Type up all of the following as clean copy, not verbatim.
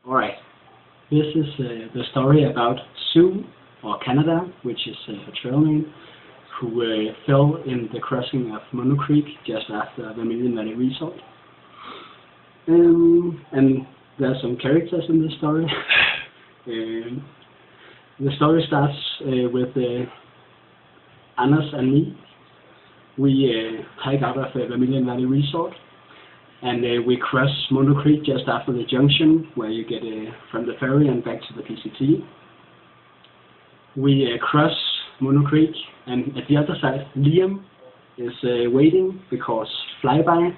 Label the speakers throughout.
Speaker 1: Alright, this is the story about Sue, or Canada, which is a trail name, who fell in the crossing of Mono Creek just after the Vermilion Valley Resort. And there are some characters in this story. The story starts with Anders and me. We hike out of the Vermilion Valley Resort, and we cross Mono Creek just after the junction where you get from the ferry and back to the PCT. We cross Mono Creek, and at the other side Liam is waiting because Flyby,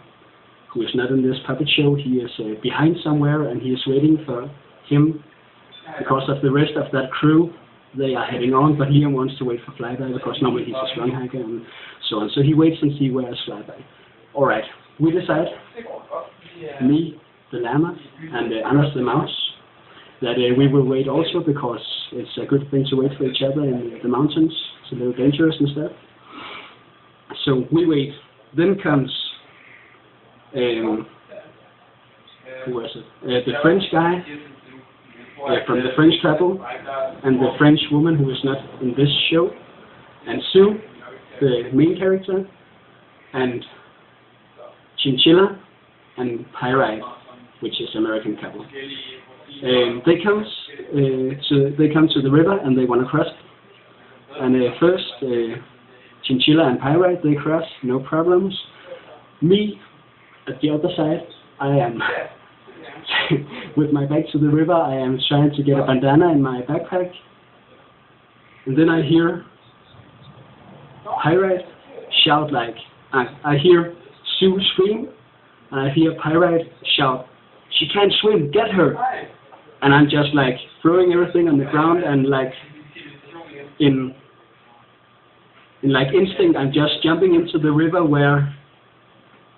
Speaker 1: who is not in this puppet show, he is behind somewhere and he is waiting for him because of the rest of that crew. They are heading on, but Liam wants to wait for Flyby because normally he's a strong hiker and so on. So he waits and sees where is Flyby. Alright, we decide, me, the llama, and Anders the mouse, that we will wait also because it's a good thing to wait for each other in the mountains. It's a little dangerous and stuff. So we wait. Then comes who was it? The French guy from the French couple, and the French woman who is not in this show, and Sue, the main character, and Chinchilla and Pyrite, which is American couple. They come to the river and they want to cross. And first, Chinchilla and Pyrite, they cross, no problems. Me, at the other side, I am with my back to the river. I am trying to get a bandana in my backpack, and then I hear Pyrite shout like, I hear Sue scream, and I hear Pyrite shout, "She can't swim, get her!" And I'm just like throwing everything on the ground, and like in like instinct, I'm just jumping into the river where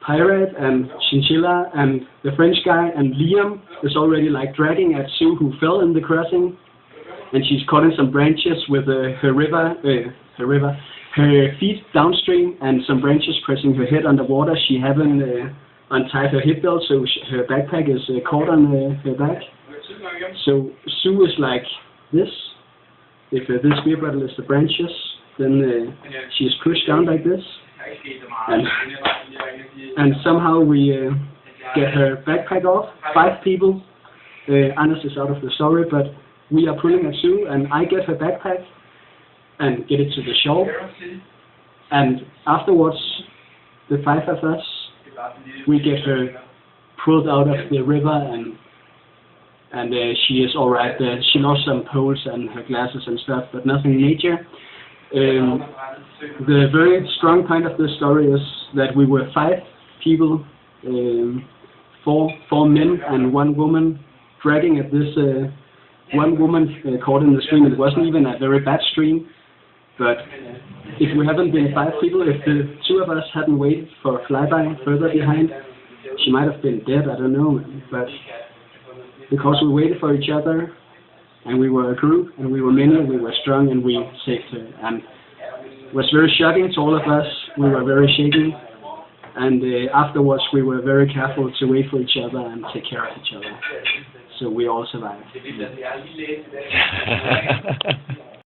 Speaker 1: Pyrite and Chinchilla and the French guy and Liam is already like dragging at Sue, who fell in the crossing, and she's caught in some branches with her feet downstream and some branches pressing her head underwater. She haven't untied her hip belt, so her backpack is caught on her back. So Sue is like this. If this beer bottle is the branches, then she is pushed down like this. And somehow we get her backpack off. 5 people. Anders is out of the story, but we are pulling at Sue, and I get her backpack and get it to the shore. And afterwards, the 5 of us, we get her pulled out of the river, and she is alright. She lost some poles and her glasses and stuff, but nothing major. The very strong point of the story is that we were 5 people, 4 men and 1 woman, dragging at this one woman caught in the stream. It wasn't even a very bad stream, but if we haven't been 5 people, if the 2 of us hadn't waited for Flyby further behind, she might have been dead, I don't know. But because we waited for each other, and we were a group, and we were many, and we were strong, and we saved her. And it was very shocking to all of us. We were very shaken, and afterwards we were very careful to wait for each other and take care of each other. So we all survived.